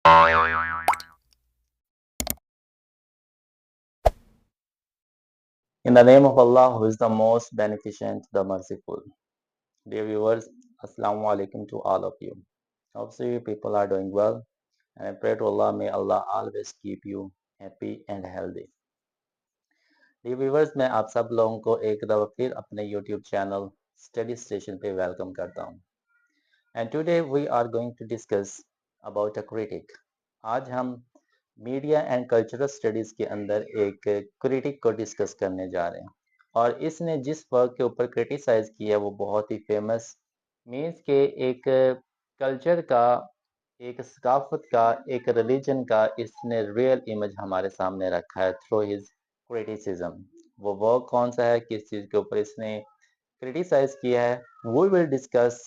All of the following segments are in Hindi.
In the name of Allah, who is the most beneficent, the merciful. Dear viewers, Assalamu alaikum to all of you. Hopefully, you people are doing well, and I pray to Allah, may Allah always keep you happy and healthy. Dear viewers, मैं आप सब लोगों को एक दफ़ा फिर अपने YouTube चैनल स्टडी स्टेशन पे वेलकम करता हूँ. And today we are going to discuss about a critic. आज हम मीडिया एंड कल्चरल स्टडीज के अंदर एक क्रिटिक को डिस्कस करने जा रहे हैं और इसने जिस वर्क के ऊपर क्रिटिसाइज किया वो बहुत ही फेमस मीन्स के एक कल्चर का, एक सकाफत का, एक रिलीजन का इसने रियल इमेज हमारे सामने रखा है थ्रू हिज क्रिटिसिज्म. वो वर्क कौन सा है, किस चीज़ के ऊपर इसने क्रिटिसाइज किया है, वी विल डिस्कस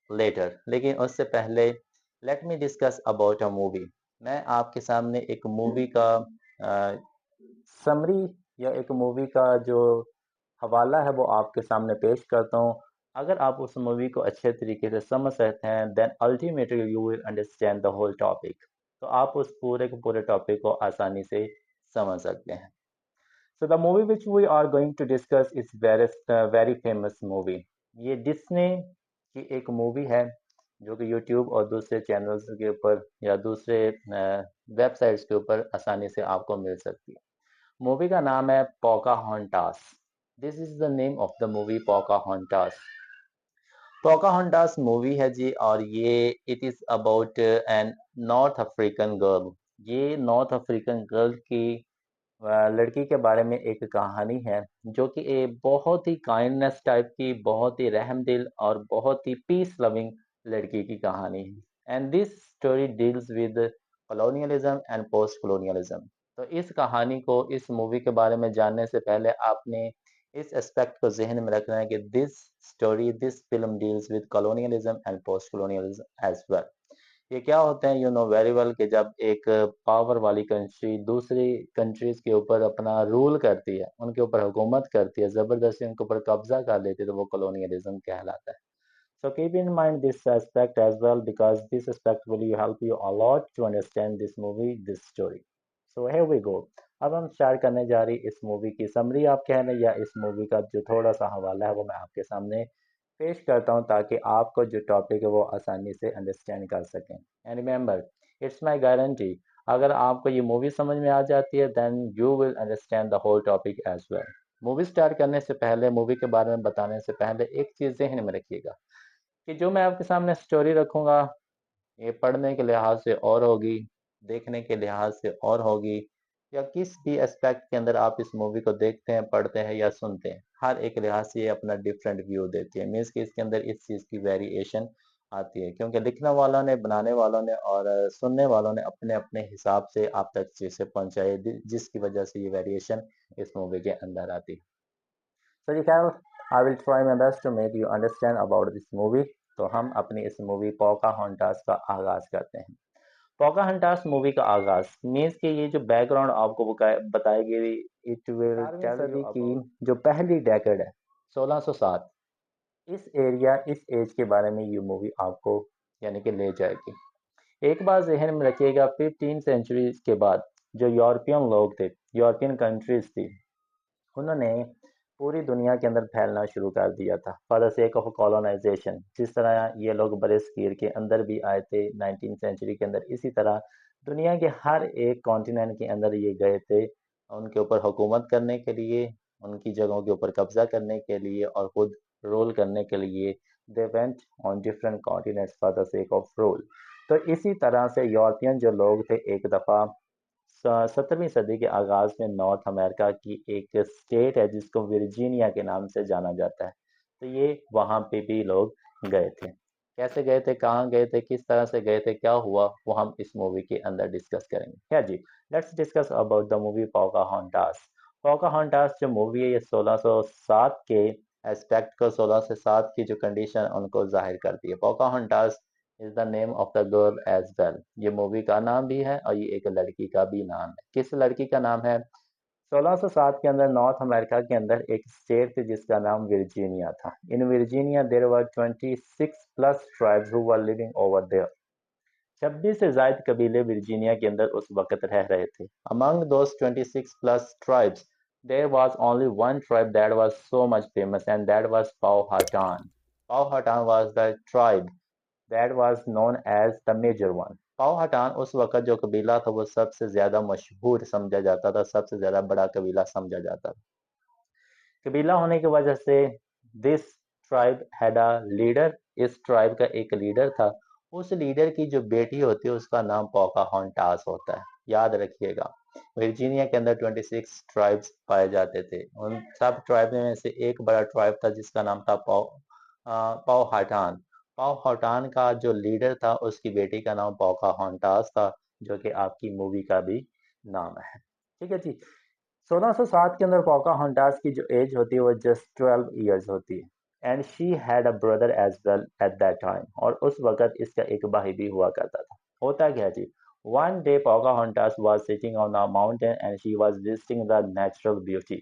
लेटर. लेकिन उससे पहले let me discuss about a movie. मैं आपके सामने एक मूवी का समरी या एक मूवी का जो हवाला है वो आपके सामने पेश करता हूँ. अगर आप उस मूवी को अच्छे तरीके से समझ सकते हैं then ultimately you will understand the whole topic. तो आप उस पूरे के पूरे टॉपिक को आसानी से समझ सकते हैं. So the movie which we are going to discuss is very famous movie. ये डिस्ने की एक मूवी है जो कि YouTube और दूसरे चैनल्स के ऊपर या दूसरे वेबसाइट्स के ऊपर आसानी से आपको मिल सकती है. मूवी का नाम है Pocahontas. This is the name of the movie Pocahontas. Pocahontas movie है जी और ये it is about an North African girl. ये नॉर्थ अफ्रीकन गर्ल की लड़की के बारे में एक कहानी है जो कि एक बहुत ही काइंडनेस टाइप की, बहुत ही रहमदिल और बहुत ही पीस लविंग लड़की की कहानी है. And this story deals with colonialism and post colonialism. तो इस कहानी को, इस मूवी के बारे में जानने से पहले आपने इस एस्पेक्ट को जहन में रखना है कि this film deals with colonialism and post colonialism as well. ये क्या होते हैं, यू नो वेरी वेल, कि जब एक पावर वाली कंट्री दूसरी कंट्रीज के ऊपर अपना रूल करती है, उनके ऊपर हुकूमत करती है, जबरदस्ती उनके ऊपर कब्जा कर लेती है, तो वो कॉलोनियलिज्म कहलाता है. So keep in mind this aspect as well because this aspect will help you a lot to understand this movie, this story. So here we go. अब हम स्टार्ट करने जा रही इस मूवी की समरी आप कह लें या इस मूवी का जो थोड़ा सा हवाला है वो मैं आपके सामने पेश करता हूँ ताकि आपको जो टॉपिक है वो आसानी से अंडरस्टैंड कर सकें. And remember, it's my guarantee, अगर आपको ये मूवी समझ में आ जाती है then you will understand the whole topic as well. Movie start करने से पहले, मूवी के बारे में बताने से पहले एक चीज़ ज़हन में रखिएगा कि जो मैं आपके सामने स्टोरी रखूँगा ये पढ़ने के लिहाज से और होगी, देखने के लिहाज से और होगी, या किस भी एस्पेक्ट के अंदर आप इस मूवी को देखते हैं, पढ़ते हैं या सुनते हैं, हर एक लिहाज से ये अपना डिफरेंट व्यू देती है. मीन्स कि इसके अंदर इस चीज़ की वेरिएशन आती है क्योंकि लिखने वालों ने, बनाने वालों ने और सुनने वालों ने अपने अपने हिसाब से आप तक चीज़ें पहुंचाई जिसकी वजह से ये वेरिएशन इस मूवी के अंदर आती है. So जी खैर, I will try my best to make you understand about this movie. तो हम अपनी इस मूवी पोकाहोंटास का आगाज करते हैं. पोकाहोंटास मूवी का आगाज मीन्स कि ये जो बैकग्राउंड आपको बताई गई, इट विल टेल सदी की जो पहली डेकेड है 1607, इस एरिया, इस एज के बारे में ये मूवी आपको यानी कि ले जाएगी. एक बार जहन में रखिएगा, 15 सेंचुरी के बाद जो यूरोपियन लोग थे, यूरोपियन कंट्रीज थी, उन्होंने पूरी दुनिया के अंदर फैलना शुरू कर दिया था for the sake of colonization. जिस तरह ये लोग बरसगीर के अंदर भी आए थे 19 सेंचुरी के अंदर, इसी तरह दुनिया के हर एक कॉन्टिनेंट के अंदर ये गए थे उनके ऊपर हुकूमत करने के लिए, उनकी जगहों के ऊपर कब्जा करने के लिए और खुद रूल करने के लिए. They went on different continents for the sake of rule. तो इसी तरह से यूरोपियन जो लोग थे एक दफ़ा 17वीं सदी के आगाज में नॉर्थ अमेरिका की एक स्टेट है जिसको वर्जीनिया के नाम से जाना जाता है, तो ये वहाँ पे भी लोग गए थे. कैसे गए थे, कहाँ गए थे, किस तरह से गए थे, क्या हुआ, वो हम इस मूवी के अंदर डिस्कस करेंगे. क्या जी, let's discuss about the movie Pocahontas. Pocahontas जो मूवी है ये 1607 के एस्पेक्ट को, 16 से 7 की जो कंडीशन उनको जाहिर करती है. Pocahontas is the name of the girl as well. ये मूवी का नाम भी है और ये एक लड़की का भी नाम है. किस लड़की का नाम है? 1607 के अंदर नॉर्थ अमेरिका के अंदर एक स्टेट थी जिसका नाम वर्जीनिया था. In Virginia there were 26 plus tribes who were living over there. 26 से ज़ायद कबीले वर्जीनिया के अंदर उस वक़्त रह रहे थे। Among those 26 plus tribes, there was only one tribe that was so much famous, and that was Powhatan. Powhatan was the tribe that was known as the major one. Powhatan उस वक़्त जो कबीला था वो सबसे ज़्यादा मशहूर समझा जाता था, सबसे ज़्यादा बड़ा कबीला समझा जाता था। कबीला होने की वजह से this tribe had a leader, इस ट्राइब का एक लीडर था। उस लीडर की जो बेटी होती है उसका नाम पोकाहोंटास होता है, याद रखिएगा। वर्जीनिया के अंदर 26 ट्राइब्स पाए जाते थे, उन सब ट्राइब में से एक बड़ा ट्राइब था जिसका नाम था पाओहाटान। पाओहाटान का जो लीडर था उसकी बेटी का नाम पोकाहोंटास था, जो कि आपकी मूवी का भी नाम है। ठीक है जी। 1607 के अंदर पोकाहोंटास की जो एज होती है वो जस्ट 12 ईयर्स होती है, and she had a brother as well at that time, और उस वक्त इसका एक भाई भी हुआ करता था। होता क्या जी, one day Pocahontas was sitting on a mountain and she was visiting the natural beauty.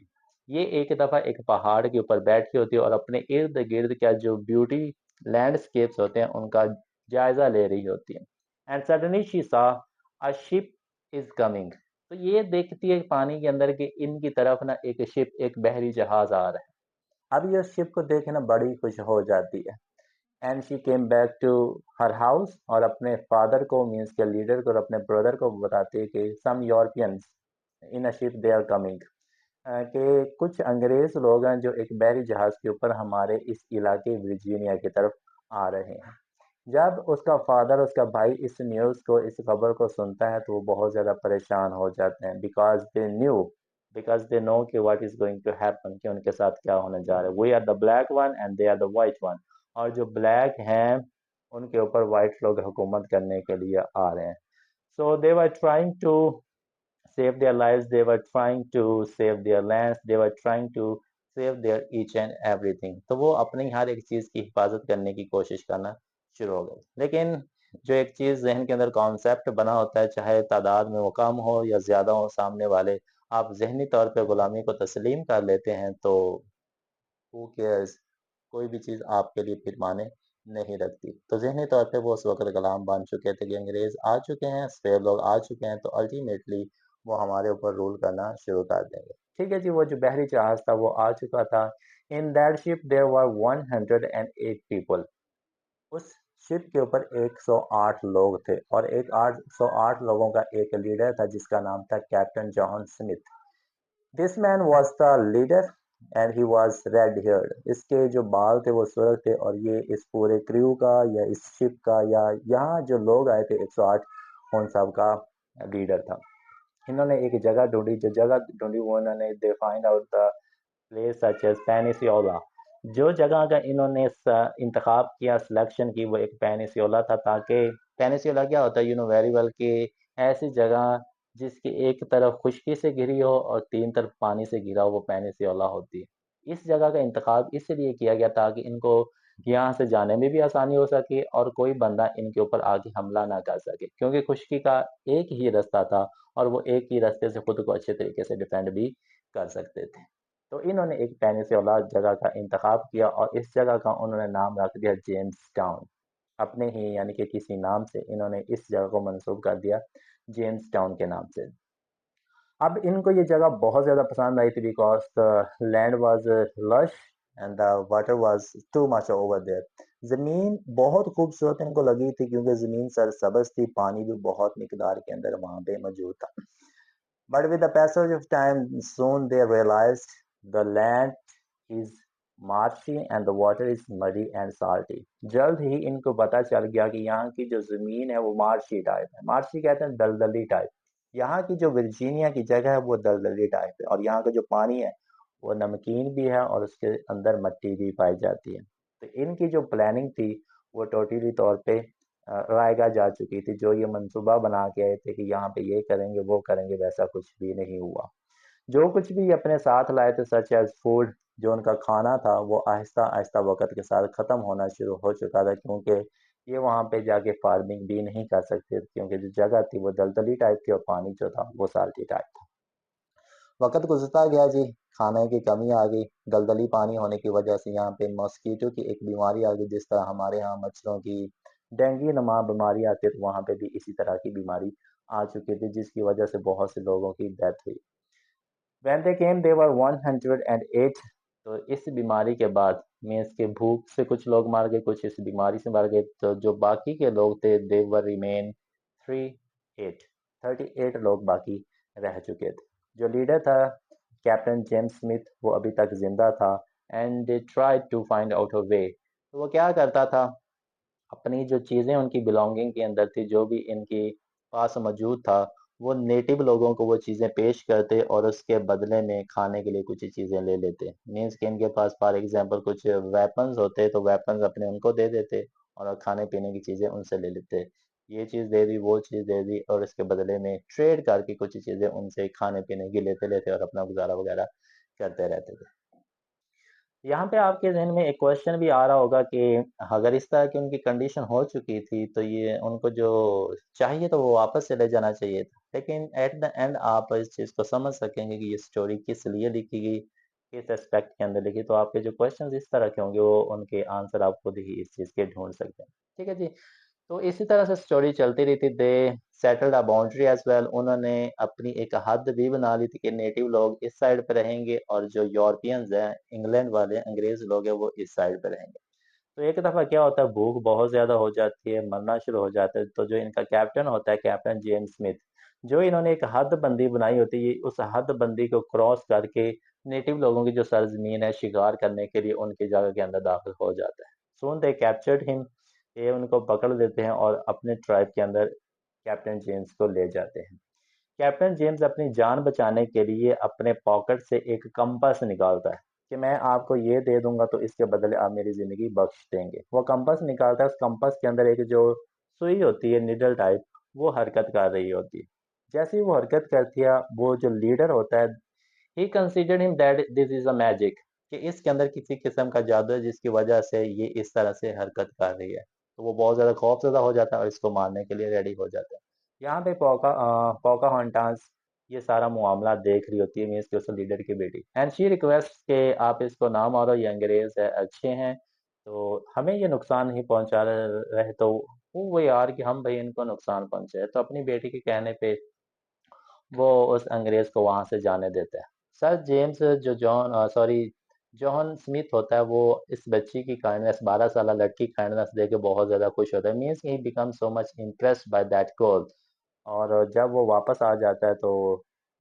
ये एक दफा एक पहाड़ के ऊपर बैठी होती है और अपने इर्द गिर्द का जो ब्यूटी लैंडस्केप्स होते हैं उनका जायजा ले रही होती है। And suddenly she saw a ship is coming. तो ये देखती है पानी के अंदर कि इनकी तरफ ना एक शिप, एक बहरी जहाज आ रहा है। अब ये शिप को देखे ना बड़ी खुश हो जाती है, and she came back to her house, और अपने फादर को मीन्स के लीडर को और अपने ब्रदर को बताती है कि some Europeans in a ship they are coming, कि कुछ अंग्रेज लोग हैं जो एक बहरी जहाज के ऊपर हमारे इस इलाके वर्जीनिया की तरफ आ रहे हैं। जब उसका फादर, उसका भाई इस न्यूज़ को, इस खबर को सुनता है तो वो बहुत ज़्यादा परेशान हो जाते हैं, बिकॉज दे नो कि what is going to happen, कि उनके साथ क्या होने जा रहा है। We are the black one and they are the white one, और जो ब्लैक हैं उनके ऊपर वाइट लोग हुकूमत करने के लिए आ रहे हैं। So they were trying to save their lives, they were trying to save their lands, they were trying to save their each and everything। तो वो अपनी हर एक चीज़ की हिफाजत करने की कोशिश करना शुरू हो गए। लेकिन जो एक चीज़ जहन के अंदर कॉन्सेप्ट बना होता है, चाहे तादाद में वो कम हो या ज़्यादा हो, सामने वाले आप जहनी तौर पे गुलामी को तस्लीम कर लेते हैं तो हू केयर्स, कोई भी चीज़ आपके लिए फिर माने नहीं रखती। तो ज़हनी तौर पे वो उस वक़्त गुलाम बन चुके थे कि अंग्रेज़ आ चुके हैं, स्लेव लोग आ चुके हैं, तो अल्टीमेटली वो हमारे ऊपर रूल करना शुरू कर देंगे। ठीक है जी, वो जो बहरी जहाज़ था वो आ चुका था। In that ship there were 108 people. उस शिप के ऊपर 108 लोग थे, और एक 808 लोगों का एक लीडर था जिसका नाम था captain John Smith. This man was the leader and he was red heard. इसके जो बाल थे वो सुर्ख थे, और ये इस पूरे क्रू का या इस शिप का या यहाँ जो लोग आए थे 108, उन सब का लीडर था। इन्होंने एक जगह ढूंढी, जो जगह ढूंढी वो इन्होंने they find out the place such as Peniscola. जो जगह का इन्होंने इंतखाब किया, सिलेक्शन की, वो एक पेनिसियोला था, ताकि पेनिसियोला क्या होता है, यू नो वेरी वेल, कि ऐसी जगह जिसकी एक तरफ खुशकी से घिरी हो और तीन तरफ पानी से घिरा हो, वो पेनिसियोला होती है। इस जगह का इंतखाब इसलिए किया गया ताकि इनको यहाँ से जाने में भी आसानी हो सके और कोई बंदा इनके ऊपर आके हमला ना कर सके, क्योंकि खुशकी का एक ही रास्ता था और वो एक ही रास्ते से खुद को अच्छे तरीके से डिफेंड भी कर सकते थे। तो इन्होंने एक पेनिनसुला जगह का इंतखाब किया और इस जगह का उन्होंने नाम रख दिया जेम्स टाउन। अपने ही यानी कि किसी नाम से इन्होंने इस जगह को मंसूब कर दिया जेम्स टाउन के नाम से। अब इनको ये जगह बहुत ज़्यादा पसंद आई थी, because the land was lush and the water was too much over there. ज़मीन बहुत खूबसूरत इनको लगी थी क्योंकि ज़मीन सरसब्ज़ थी, पानी भी बहुत मिकदार के अंदर वहाँ पे मौजूद था। But with the passage of time, soon they realized the land is marshy and the water is muddy and salty. जल्द ही इनको पता चल गया कि यहाँ की जो ज़मीन है वो मार्शी टाइप है। मार्शी कहते हैं दलदली टाइप। यहाँ की जो वर्जीनिया की जगह है वो दलदली टाइप है, और यहाँ का जो पानी है वो नमकीन भी है और उसके अंदर मिट्टी भी पाई जाती है। तो इनकी जो प्लानिंग थी वो टोटली तौर पे रायगा जा चुकी थी। जो ये मंसूबा बना के आए थे कि यहाँ पे ये करेंगे वो करेंगे, वैसा कुछ भी नहीं हुआ। जो कुछ भी अपने साथ लाए थे सच एज फूड, जो उनका खाना था वो आहिस्ता आहिस्ता वक्त के साथ ख़त्म होना शुरू हो चुका था, क्योंकि ये वहाँ पे जाके फार्मिंग भी नहीं कर सकते थे, क्योंकि जो जगह थी वो दलदली टाइप थी और पानी जो था वो साल्टी टाइप था। वक्त गुजरता गया जी, खाने की कमी आ गई। दलदली पानी होने की वजह से यहाँ पे मॉस्कीटो की एक बीमारी आ गई, जिस तरह हमारे यहाँ मच्छरों की डेंगू नुमा बीमारी आती है तो वहाँ पे भी इसी तरह की बीमारी आ चुकी थी जिसकी वजह से बहुत से लोगों की डेथ हुई। When they came they were 108। तो इस बीमारी के बाद मीन्स के भूख से कुछ लोग मार गए, कुछ इस बीमारी से मर गए, तो जो बाकी के लोग थे दे वर रिमेन 38 लोग बाकी रह चुके थे। जो लीडर था कैप्टन जेम्स स्मिथ वो अभी तक जिंदा था and they tried to find out a way. तो वो क्या करता था, अपनी जो चीज़ें उनकी बिलोंगिंग के अंदर थी, जो भी इनके पास मौजूद था, वो नेटिव लोगों को वो चीज़ें पेश करते और उसके बदले में खाने के लिए कुछ चीज़ें ले लेते। मीन्स कि इनके पास फॉर एग्जांपल कुछ वेपन्स होते तो वेपन्स अपने उनको दे देते और खाने पीने की चीज़ें उनसे ले लेते। ये चीज़ दे दी, वो चीज़ दे दी और इसके बदले में ट्रेड करके कुछ चीज़ें उनसे खाने पीने की लेते लेते और अपना गुजारा वगैरह करते रहते थे। यहाँ पे आपके ज़हन में एक क्वेश्चन भी आ रहा होगा कि अगर इस तरह की उनकी कंडीशन हो चुकी थी, तो ये उनको जो चाहिए तो वो वापस चले जाना चाहिए था। लेकिन एट द एंड आप इस चीज़ को समझ सकेंगे कि ये स्टोरी किस लिए लिखी गई, किस एस्पेक्ट के अंदर लिखी। तो आपके जो क्वेश्चंस इस तरह के होंगे, वो उनके आंसर आप खुद ही इस चीज़ के ढूँढ सकते हैं। ठीक है जी? तो इसी तरह से स्टोरी चलती रही थी। They settled a boundary as well. उन्होंने अपनी एक हद भी बना ली थी कि नेटिव लोग इस साइड पे रहेंगे और जो यूरोपियंस हैं, इंग्लैंड वाले अंग्रेज़ लोग हैं, वो इस साइड पे रहेंगे। तो एक दफ़ा क्या होता है, भूख बहुत ज़्यादा हो जाती है, मरना शुरू हो जाता है, तो जो इनका कैप्टन होता है, कैप्टन जेम्स स्मिथ, जो इन्होंने एक हदबंदी बनाई होती है, उस हदबंदी को क्रॉस करके नेटिव लोगों की जो सरज़मीन है, शिकार करने के लिए उनकी जगह के अंदर दाखिल हो जाता है। सून दे कैप्चर्ड हिम। ये उनको पकड़ लेते हैं और अपने ट्राइब के अंदर कैप्टन जेम्स को ले जाते हैं। कैप्टन जेम्स अपनी जान बचाने के लिए अपने पॉकेट से एक कंपास निकालता है कि मैं आपको ये दे दूंगा तो इसके बदले आप मेरी ज़िंदगी बख्श देंगे। वो कंपास निकालता है, उस कंपास के अंदर एक जो सुई होती है निडल टाइप, वो हरकत कर रही होती है। जैसे ही वो हरकत करती है, वो जो लीडर होता है, he considered him that this is a magic, कि इसके अंदर किसी किस्म का जादू है जिसकी वजह से ये इस तरह से हरकत कर रही है। तो वो बहुत ज़्यादा खौफज़दा हो जाता है और इसको मारने के लिए रेडी हो जाता है। यहाँ पे पोकाहोंटास ये सारा मामला देख रही होती है, मीन्स के उस लीडर की बेटी, एंड शी रिक्वेस्ट के आप इसको ना मारो, ये अंग्रेज है, अच्छे हैं, तो हमें ये नुकसान नहीं पहुंचा रहे। तो वो यार कि हम भाई इनको नुकसान पहुंचे, तो अपनी बेटी के कहने पे वो उस अंग्रेज को वहां से जाने देता है। सर जेम्स जो जॉन स्मिथ होता है, वो इस बच्ची की काइंडनेस, 12 साल लड़की की काइंडनेस देख के बहुत ज्यादा खुश होता है। Means he become so much impressed by that girl. और जब वो वापस आ जाता है तो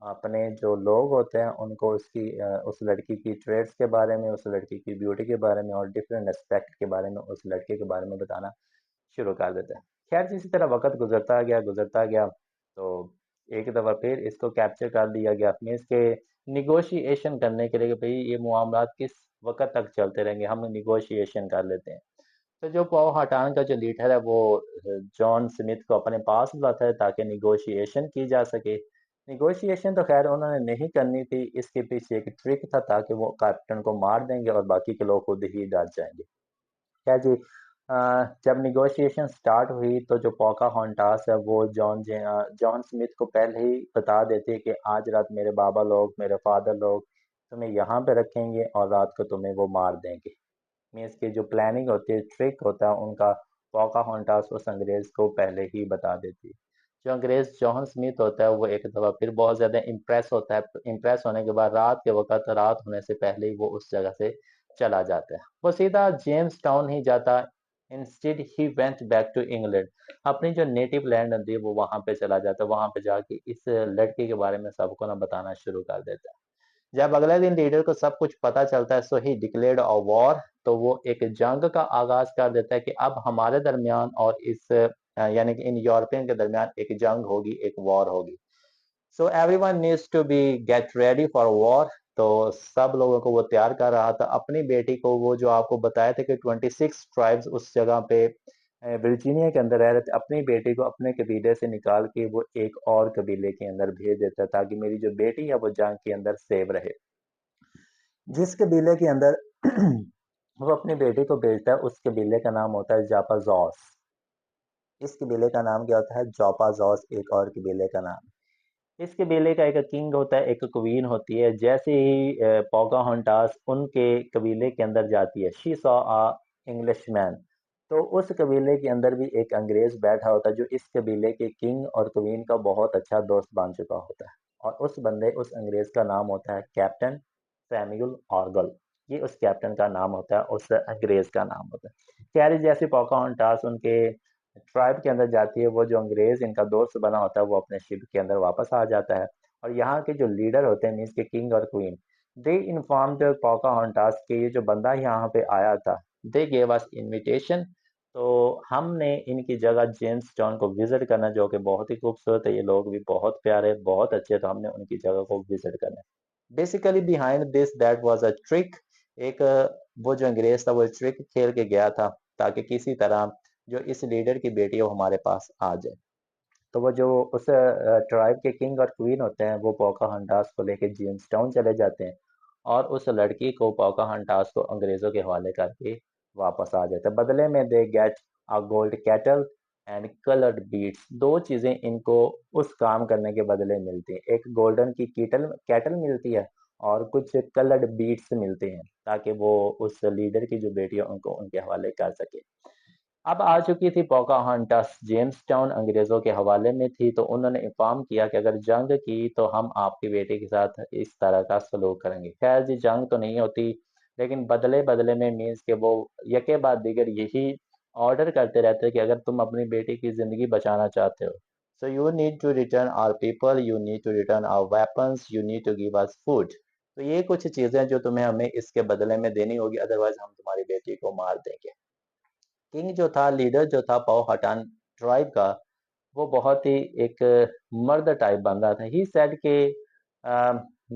अपने जो लोग होते हैं उनको उस लड़की की ट्रेड्स के बारे में, उस लड़की की ब्यूटी के बारे में और डिफरेंट एस्पेक्ट के बारे में, उस लड़के के बारे में बताना शुरू कर देता है। खैर जिस तरह वक्त गुजरता गया, तो एक दफ़ा फिर इसको कैप्चर कर लिया गया, मीन्स के निगोशिएशन करने के लिए कि भाई ये मामलात किस वक्त तक चलते रहेंगे, हम निगोशिएशन कर लेते हैं। तो जो powhatan का जो लीडर है वो जॉन स्मिथ को अपने पास बुलाता है ताकि निगोशिएशन की जा सके। निगोशिएशन तो खैर उन्होंने नहीं करनी थी, इसके पीछे एक ट्रिक था ताकि वो कैप्टन को मार देंगे और बाकी के लोग खुद ही डर जाएंगे। क्या जी, जब निगोशिएशन स्टार्ट हुई तो जो पोकाहोंटास है वो जॉन स्मिथ को पहले ही बता देती है कि आज रात मेरे बाबा लोग, मेरे फादर लोग तुम्हें यहाँ पे रखेंगे और रात को तुम्हें वो मार देंगे। मीन्स की जो प्लानिंग होती है, ट्रिक होता है उनका, पोकाहोंटास उस अंग्रेज को पहले ही बता देती है। जो अंग्रेज जॉन स्मिथ होता है वो एक दफ़ा फिर बहुत ज़्यादा इम्प्रेस होता है। इम्प्रेस होने के बाद रात के वक्त, रात होने से पहले ही वो उस जगह से चला जाता है। वो सीधा जेम्स टाउन ही जाता। Instead he went back to England. अपनी जो नेटिव लैंड होती है वो वहां पे चला जाता है। वहां पे जाके इस लड़के के बारे में सबको ना बताना शुरू कर देता है। जब अगले दिन लीडर को सब कुछ पता चलता है, सो ही डिक्लेयर्ड अ वॉर। तो वो एक जंग का आगाज कर देता है कि अब हमारे दरमियान और यानी कि इन यूरोपियन के दरमियान एक जंग होगी, एक वॉर होगी। So everyone needs to be get ready for war. तो सब लोगों को वो तैयार कर रहा था। अपनी बेटी को, वो जो आपको बताया था कि 26 ट्राइब्स उस जगह पे वर्जीनिया के अंदर रह रहे थे, अपनी बेटी को अपने कबीले से निकाल के वो एक और कबीले के अंदर भेज देता ताकि मेरी जो बेटी है वो जंग के अंदर सेव रहे। जिस कबीले के अंदर वो अपनी बेटी को भेजता है उस कबीले का नाम होता है जापाजॉस। इस कबीले का नाम क्या होता है? जोपाजॉस, एक और कबीले का नाम। इस कबीले का एक किंग होता है, एक क्वीन होती है। जैसे ही पोकाहोंटास उनके कबीले के अंदर जाती है, शी सॉ अ इंग्लिशमैन। तो उस कबीले के अंदर भी एक अंग्रेज बैठा होता है जो इस कबीले के किंग और क्वीन का बहुत अच्छा दोस्त बन चुका होता है। और उस अंग्रेज का नाम होता है कैप्टन सैमुअल ऑर्गल। ये उस कैप्टन का नाम होता है, उस अंग्रेज का नाम होता है। कैरी जैसी पोकाहोंटास उनके ट्राइब के अंदर जाती है, वो जो अंग्रेज इनका दोस्त बना होता है वो अपने शिप के अंदर वापस आ जाता है। और यहाँ के जो लीडर होते हैं मीन्स के किंग और क्वीन, दे इन्फॉर्म्ड पोकाहोंटास के ये जो बंदा यहाँ पे आया था, दे गेव अस इनविटेशन। तो हमने इनकी जगह जेम्स टाउन को विजिट करना, जो कि बहुत ही खूबसूरत है, ये लोग भी बहुत प्यारे बहुत अच्छे, तो हमने उनकी जगह को विजिट करना है। Basically behind this that was a trick. एक वो जो अंग्रेज था वो ट्रिक खेल के गया था ताकि किसी तरह जो इस लीडर की बेटी है वो हमारे पास आ जाए। तो वो जो उस ट्राइब के किंग और क्वीन होते हैं वो पोकाहांटास को लेके जेम्स टाउन चले जाते हैं, और उस लड़की को पोकाहांटास को अंग्रेजों के हवाले करके वापस आ जाता है। बदले में they get a gold cattle and coloured beads. दो चीजें इनको उस काम करने के बदले मिलती हैं, एक गोल्डन की कीटल कैटल मिलती है और कुछ कलर्ड बीड्स मिलते हैं ताकि वो उस लीडर की जो बेटी है उनको उनके हवाले कर सके। अब आ चुकी थी पोकाहांटास, जेम्स टाउन अंग्रेजों के हवाले में थी, तो उन्होंने इन्फॉर्म किया कि अगर जंग की तो हम आपकी बेटी के साथ इस तरह का सलूक करेंगे। खैर जी, जंग तो नहीं होती, लेकिन बदले बदले में मीन्स के वो यके बाद दीगर यही ऑर्डर करते रहते हैं कि अगर तुम अपनी बेटी की जिंदगी बचाना चाहते हो, so you need to return our people, you need to return our weapons, you need to give us food. तो ये कुछ चीजें जो तुम्हें हमें इसके बदले में देनी होगी, अदरवाइज हम तुम्हारी बेटी को मार देंगे। किंग जो था, लीडर जो था पॉवहटान ट्राइब का, वो बहुत ही एक मर्द टाइप बंदा था। ही सेड कि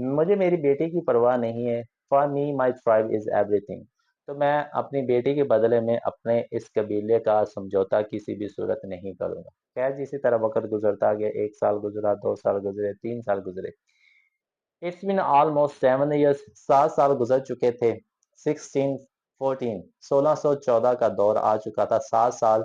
मुझे मेरी बेटी की परवाह नहीं है, for me my tribe is everything. तो मैं अपनी बेटी के बदले में अपने इस कबीले का समझौता किसी भी सूरत नहीं करूंगा। खैर जिसी तरह वक्त गुजरता गया, 1 साल गुजरा, 2 साल गुजरे, 3 साल गुजरे, इट्स बीन ऑलमोस्ट 7 ईयर्स, 7 साल गुजर चुके थे। 1614 का दौर आ चुका था। 7 साल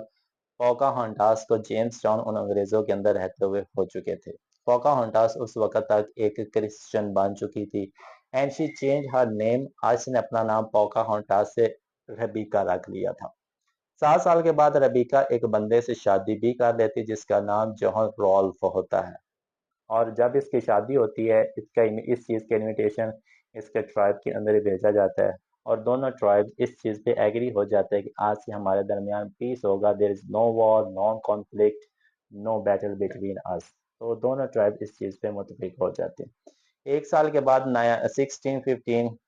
पोकाहोंटास को जेम्स टाउन उन अंग्रेजों के अंदर रहते हुए हो चुके थे। पोकाहोंटास उस वक्त तक एक क्रिश्चियन बन चुकी थी, and she change her name. आज ने अपना नाम पोकाहोंटास से रबीका रख लिया था। 7 साल के बाद रबीका एक बंदे से शादी भी कर लेती जिसका नाम जॉन रॉल्फ होता है। और जब इसकी शादी होती है, इस चीज़ का इनविटेशन इसके ट्राइब के अंदर ही भेजा जाता है, और दोनों ट्राइब इस चीज़ पे एग्री हो जाते हैं कि आज से हमारे दरमियान पीस होगा, there is no war, no conflict, no battle between us. तो दोनों ट्राइब इस चीज़ पे मुतफिक हो जाते हैं। 1 साल के बाद नया 1615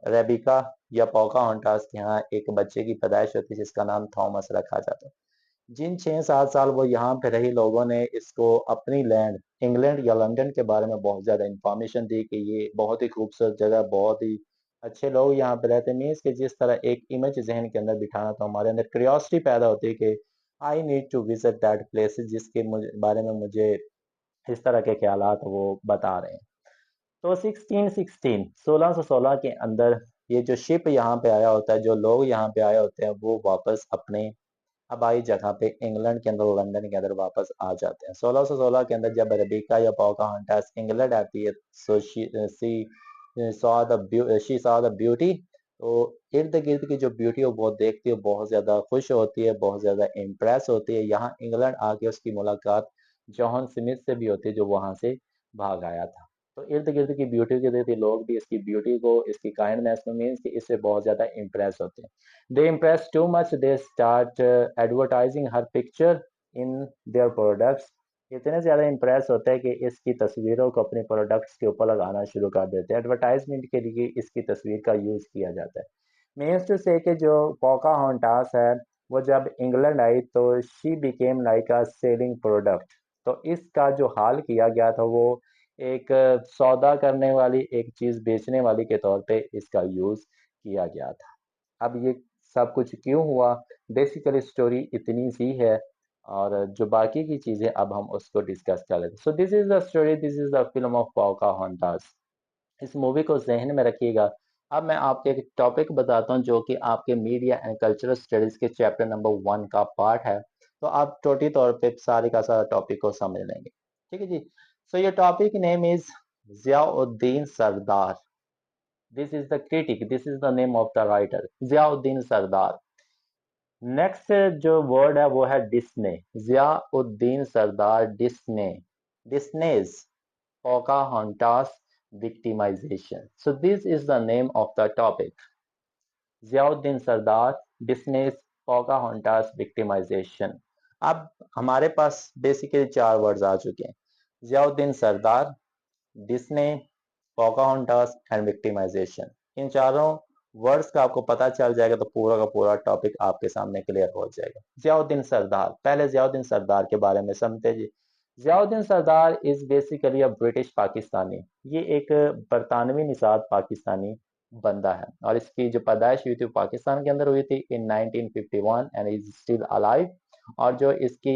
रेबिका या पोकाहोंटास के यहाँ एक बच्चे की पैदाइश होती है जिसका नाम थॉमस रखा जाता है। जिन 6-7 साल वो यहाँ पे रही, लोगों ने इसको अपनी लैंड इंग्लैंड या लंदन के बारे में बहुत ज़्यादा इंफॉर्मेशन दी कि ये बहुत ही खूबसूरत जगह, बहुत ही अच्छे लोग यहाँ पे रहते हैं। मीन्स कि जिस तरह एक इमेज जहन के अंदर बिठाना, तो हमारे अंदर क्यूरियोसिटी पैदा होती है कि I need to visit that place, जिसके बारे में मुझे इस तरह के ख्यालात वो बता रहे हैं। तो 1616 के अंदर ये जो शिप यहाँ पे आया होता है, जो लोग यहाँ पे आए होते हैं, वो वापस अपने हवाई जगह पे इंग्लैंड के अंदर, लंदन के अंदर वापस आ जाते हैं। 1616 के अंदर जब रेबिका या पोकाहोंटास इंग्लैंड आती है, so she saw the beauty. तो इर्द गिर्द की जो ब्यूटी है वो देखती है, बहुत ज्यादा खुश होती है, बहुत ज्यादा इम्प्रेस होती है। यहाँ इंग्लैंड आके उसकी मुलाकात जॉन स्मिथ से भी होती है जो वहां से भाग आया था। तो इर्द गिर्द की ब्यूटी के देखते लोग भी इसकी ब्यूटी को, इसकी काइंडनेस में, मीन्स कि इससे बहुत ज्यादा इम्प्रेस होते हैं। They impress too much, they start advertising her picture in their products. इतने ज़्यादा इम्प्रेस होते हैं कि इसकी तस्वीरों को अपने प्रोडक्ट्स के ऊपर लगाना शुरू कर देते हैं। एडवर्टाइजमेंट के लिए इसकी तस्वीर का यूज़ किया जाता है। मीन्स टू से कि जो पोकाहोंटास है, वो जब इंग्लैंड आई तो she became like a selling product. तो इसका जो हाल किया गया था वो एक सौदा करने वाली, एक चीज़ बेचने वाली के तौर पे इसका यूज़ किया गया था। अब ये सब कुछ क्यों हुआ, बेसिकली स्टोरी इतनी सी है, और जो बाकी की चीजें अब हम उसको डिस्कस कर लेते हैं। So this is the story, this is the film of Pocahontas. इस मूवी को जहन में रखिएगा। अब मैं आपको एक टॉपिक बताता हूँ जो कि आपके मीडिया एंड कल्चरल स्टडीज के चैप्टर नंबर 1 का पार्ट है। तो आप टोटी तौर पे सारे का सारा टॉपिक को समझ लेंगे। ठीक है जी। So your topic name is Ziauddin Sardar. This is the critic. This is the name of the writer. Ziauddin Sardar. Next जो वर्ड है वो है Disney. Ziauddin Sardar Disney, Disney's Pocahontas victimization. So this is the name of the topic. Ziauddin Sardar Disney's Pocahontas victimisation. अब हमारे पास बेसिकली चार वर्ड्स आ चुके हैं, Ziauddin Sardar, Disney, Pocahontas and victimisation. इन चारों वर्ड्स का आपको पता चल जाएगा तो पूरा का पूरा टॉपिक आपके सामने क्लियर हो जाएगा। जियाउद्दीन सरदार, पहले जियाउद्दीन सरदार के बारे में समझते जी। Ziauddin Sardar is basically a British Pakistani. ये एक बरतानवी निषाद पाकिस्तानी बंदा है और इसकी जो पैदाइश हुई थी पाकिस्तान के अंदर हुई थी इन 1951 एंड इज स्टिल अलाइव। और जो इसकी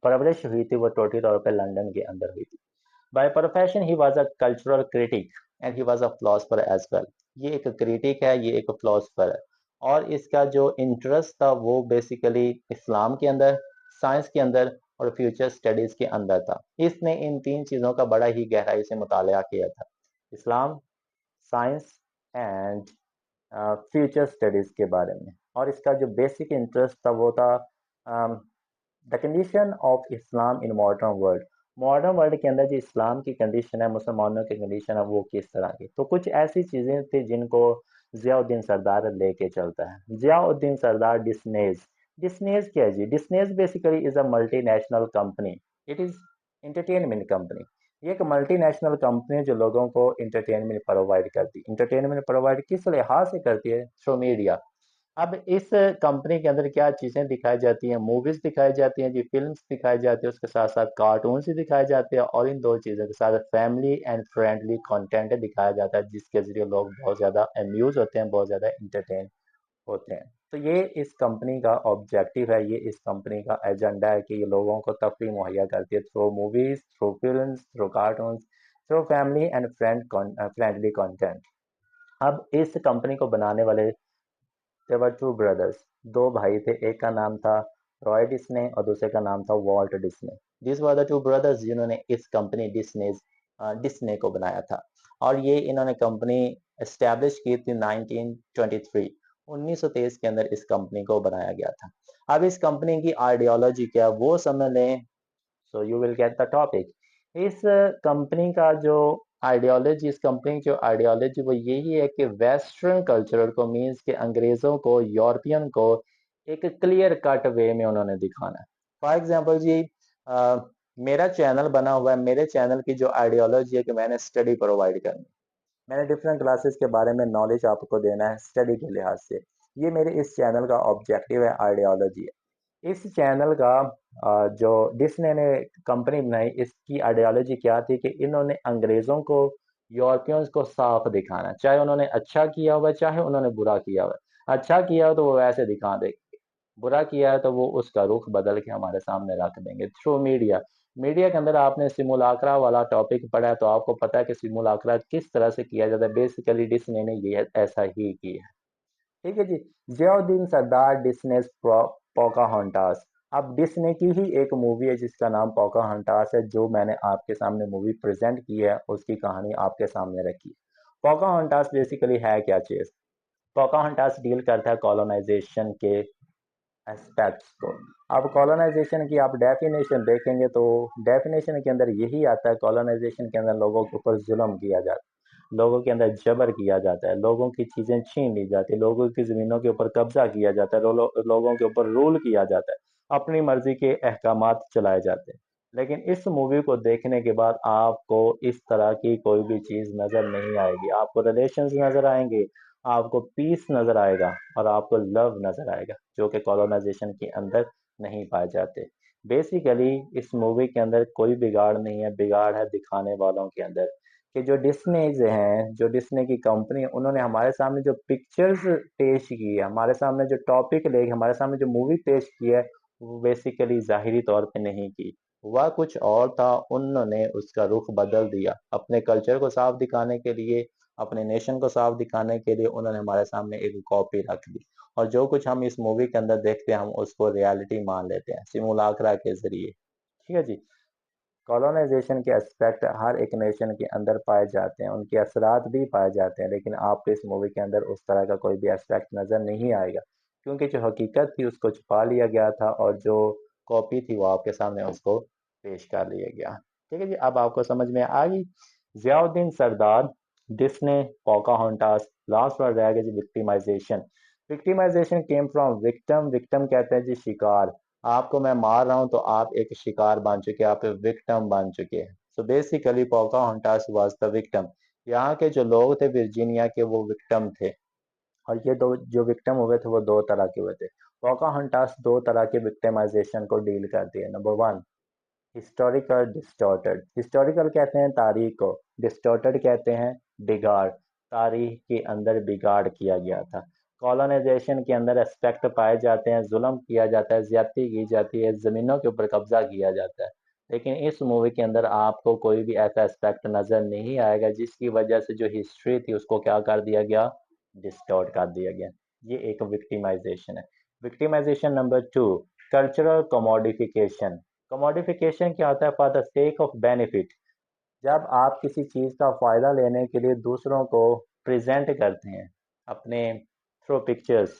परवरिश हुई थी वो टोटली तौर पे लंदन के अंदर हुई थी। By profession he was a cultural critic and he was a philosopher as well. ये एक क्रिटिक है, ये एक फिलोसोफर है और इसका जो इंटरेस्ट था वो बेसिकली इस्लाम के अंदर, साइंस के अंदर और फ्यूचर स्टडीज के अंदर था। इसने इन तीन चीज़ों का बड़ा ही गहराई से मुताला किया था, इस्लाम, साइंस एंड फ्यूचर स्टडीज के बारे में। और इसका जो बेसिक इंटरेस्ट था वो था the condition of Islam in modern world. Modern world के अंदर जो इस्लाम की कंडीशन है, मुसलमानों की कंडीशन है, वो किस तरह की। तो कुछ ऐसी चीज़ें थी जिनको जियाउद्दीन सरदार लेके चलता है। जियाउद्दीन सरदार डिस्नेज, डिस्नेज क्या है जी? Disney's basically is a multinational company. It is entertainment company. ये एक मल्टीनेशनल कंपनी है जो लोगों को इंटरटेनमेंट प्रोवाइड करती है। इंटरटेनमेंट प्रोवाइड किस लिहाज से करती है? Through media. अब इस कंपनी के अंदर क्या चीज़ें दिखाई जाती हैं? मूवीज़ दिखाई जाती हैं जी, फ़िल्म्स दिखाई जाती है, उसके साथ-साथ कार्टून्स भी दिखाए जाते हैं और इन 2 चीज़ों के साथ फैमिली एंड फ्रेंडली कंटेंट दिखाया जाता है जिसके ज़रिए लोग बहुत ज़्यादा अम्यूज़ होते हैं, बहुत ज़्यादा एंटरटेन होते हैं। तो ये इस कंपनी का ऑब्जेक्टिव है, ये इस कंपनी का एजेंडा है कि ये लोगों को तफ़रीह मुहैया करती है through movies, through films, through cartoons, through family and friendly content. अब इस कंपनी को बनाने वाले देयर वर टू ब्रदर्स, दो भाई थे, एक का नाम था रॉय डिस्ने और दूसरे का नाम था Walt Disney. This were the two brothers जिन्होंने इस कंपनी डिस्ने को बनाया था और ये इन्होंने कंपनी एस्टेब्लिश की थी 1923, 1923 के अंदर इस कंपनी को बनाया गया था। अब इस कंपनी की आइडियोलॉजी क्या वो समझ लें, so you will get the topic. इस कंपनी का जो आइडियोलॉजी, इस कंपनी की जो आइडियोलॉजी वो यही है कि वेस्टर्न कल्चर को, मीन्स के अंग्रेज़ों को, यूरोपियन को एक क्लियर कट वे में उन्होंने दिखाना है। फॉर एग्जांपल जी, मेरा चैनल बना हुआ है, मेरे चैनल की जो आइडियोलॉजी है कि मैंने स्टडी प्रोवाइड करनी, मैंने डिफरेंट क्लासेस के बारे में नॉलेज आपको देना है स्टडी के लिहाज से। ये मेरे इस चैनल का ऑब्जेक्टिव है, आइडियोलॉजी है। इस चैनल का जो डिस्ने ने कंपनी बनाई, इसकी आइडियोलॉजी क्या थी कि इन्होंने अंग्रेज़ों को, यूरोपियंस को साफ दिखाना, चाहे उन्होंने अच्छा किया हुआ चाहे उन्होंने बुरा किया हुआ। अच्छा किया हो तो वो वैसे दिखा देंगे, बुरा किया है तो वो उसका रुख बदल के हमारे सामने रख देंगे थ्रू मीडिया। मीडिया के अंदर आपने सिमुलाक्रा वाला टॉपिक पढ़ा है तो आपको पता है कि सिमुलाक्रा किस तरह से किया जाता है। बेसिकली डिस्ने ने ये ऐसा ही किया है। ठीक है जी। जियाउद्दीन सरदार डिस्नेस पोकाहोंटास। अब डिस्ने की ही एक मूवी है जिसका नाम पोकाहोंटास है, जो मैंने आपके सामने मूवी प्रेजेंट की है, उसकी कहानी आपके सामने रखी है। पोकाहोंटास बेसिकली है क्या चीज? पोकाहोंटास डील करता है कॉलोनाइजेशन के एस्पेक्ट्स को। अब कॉलोनाइजेशन की आप डेफिनेशन देखेंगे तो डेफिनेशन के अंदर यही आता है, कॉलोनाइजेशन के अंदर लोगों के ऊपर जुल्म किया जाता है, लोगों के अंदर जबर किया जाता है, लोगों की चीज़ें छीन ली जाती है, लोगों की ज़मीनों के ऊपर कब्जा किया जाता है, लोगों के ऊपर रूल किया जाता है, अपनी मर्जी के अहकामात चलाए जाते हैं। लेकिन इस मूवी को देखने के बाद आपको इस तरह की कोई भी चीज़ नज़र नहीं आएगी। आपको रिलेशंस नज़र आएंगे, आपको पीस नज़र आएगा और आपको लव नज़र आएगा, जो कि कॉलोनाइजेशन के अंदर नहीं पाए जाते। बेसिकली इस मूवी के अंदर कोई बिगाड़ नहीं है, बिगाड़ है दिखाने वालों के अंदर। कि जो डिस्नीज हैं, जो डिस्नी की कंपनी है, उन्होंने हमारे सामने जो पिक्चर्स पेश की है, हमारे सामने जो टॉपिक लेके हमारे सामने जो मूवी पेश की है, वो बेसिकली ज़ाहिरी तौर पे नहीं की। हुआ कुछ और था, उन्होंने उसका रुख बदल दिया। अपने कल्चर को साफ दिखाने के लिए, अपने नेशन को साफ दिखाने के लिए उन्होंने हमारे सामने एक कॉपी रख दी और जो कुछ हम इस मूवी के अंदर देखते हैं हम उसको रियलिटी मान लेते हैं सिमुलाक्रा के ज़रिए। ठीक है जी। कॉलोनाइजेशन के एस्पेक्ट हर एक नेशन के अंदर पाए जाते हैं, उनके असरात भी पाए जाते हैं, लेकिन आपको इस मूवी के अंदर उस तरह का कोई भी एस्पेक्ट नज़र नहीं आएगा क्योंकि जो हकीकत थी उसको छुपा लिया गया था और जो कॉपी थी वो आपके सामने उसको पेश कर लिया गया। ठीक है जी, अब आपको समझ में आ गई। Ziauddin Sardar, Disney, Pocahontas, last word रह गया जी victimisation. Victimisation came from victim, victim कहते हैं जी शिकार। आपको मैं मार रहा हूं तो आप एक शिकार बन चुके, आप विक्टिम बन चुके हैं। So basically Pocahontas was the victim. यहाँ के जो लोग थे वर्जीनिया के वो विक्टिम थे, और ये दो जो विक्टिम हुए थे वो दो तरह के हुए थे। पोकाहोंटास दो तरह के विक्टिमाइजेशन को डील करती है। Number one, historical distorted. Historical कहते हैं तारीख को, डिस्टॉर्टेड कहते हैं बिगाड़, तारीख के अंदर बिगाड़ किया गया था। कॉलोनाइजेशन के अंदर एस्पेक्ट पाए जाते हैं, जुल्म किया जाता है, ज्यादती की जाती है, ज़मीनों के ऊपर कब्जा किया जाता है। लेकिन इस मूवी के अंदर आपको कोई भी ऐसा एस्पेक्ट नज़र नहीं आएगा जिसकी वजह से जो हिस्ट्री थी उसको क्या कर दिया गया, डिस्टॉर्ट कर दिया गया। ये एक विक्टिमाइजेशन है। Victimisation number two, cultural commodification. Commodification क्या होता है, for the sake of benefit. जब आप किसी चीज़ का फ़ायदा लेने के लिए दूसरों को प्रेजेंट करते हैं अपने थ्रू पिक्चर्स,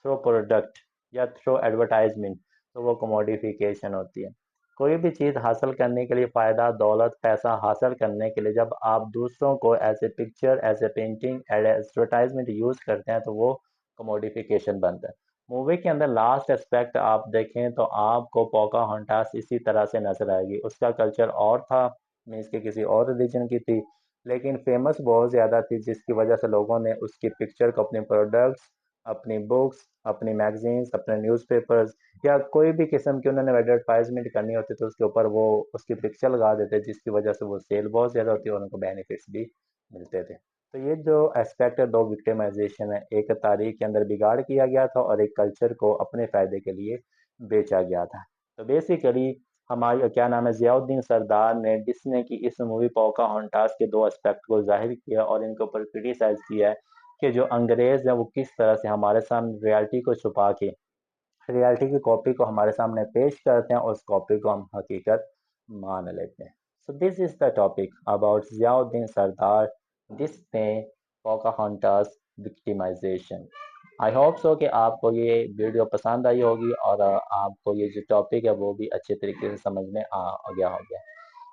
थ्रू प्रोडक्ट या थ्रू एडवर्टाइजमेंट, तो वो कमोडिफिकेशन होती है। कोई भी चीज़ हासिल करने के लिए, फ़ायदा, दौलत, पैसा हासिल करने के लिए जब आप दूसरों को as a picture, as a painting, as advertisement use करते हैं तो वो कमोडिफिकेशन बनता है। मूवी के अंदर लास्ट एस्पेक्ट आप देखें तो आपको पोकाहोंटास इसी तरह से नजर आएगी। उसका कल्चर और था, मीन्स के किसी और रिलीजन की थी, लेकिन फेमस बहुत ज़्यादा थी जिसकी वजह से लोगों ने उसकी पिक्चर को अपने प्रोडक्ट्स, अपनी बुक्स, अपनी मैगजीन्स, अपने न्यूज़पेपर्स या कोई भी किस्म की उन्होंने एडवर्टाइजमेंट करनी होती तो उसके ऊपर वो उसकी पिक्चर लगा देते, जिसकी वजह से वो सेल बहुत ज़्यादा होती है और उनको बेनिफिट्स भी मिलते थे। तो ये जो एस्पेक्ट है दो विक्टिमाइजेशन है, एक तारीख के अंदर बिगाड़ किया गया था और एक कल्चर को अपने फ़ायदे के लिए बेचा गया था। तो बेसिकली हमारे क्या नाम है, ज़ियाउद्दीन सरदार ने डिस्ने की इस मूवी पोकाहोंटास के दो एस्पेक्ट को ज़ाहिर किया और इनके ऊपर क्रिटिसाइज़ किया है कि जो अंग्रेज़ हैं वो किस तरह से हमारे सामने रियलिटी को छुपा के रियलिटी की कॉपी को हमारे सामने पेश करते हैं और उस कॉपी को हम हकीकत मान लेते हैं। So this is the topic about Ziauddin Sardar, Disney, Pocahontas, victimisation. I hope so कि आपको ये वीडियो पसंद आई होगी और आपको ये जो टॉपिक है वो भी अच्छे तरीके से समझ में आ गया होगा।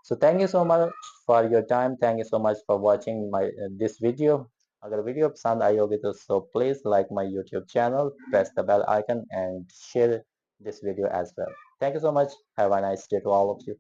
So thank you so much for your time. Thank you so much for watching my this video. अगर वीडियो पसंद आई होगी तो so please like my YouTube channel, press the bell icon and share this video as well. Thank you so much. Have a nice day to all of you.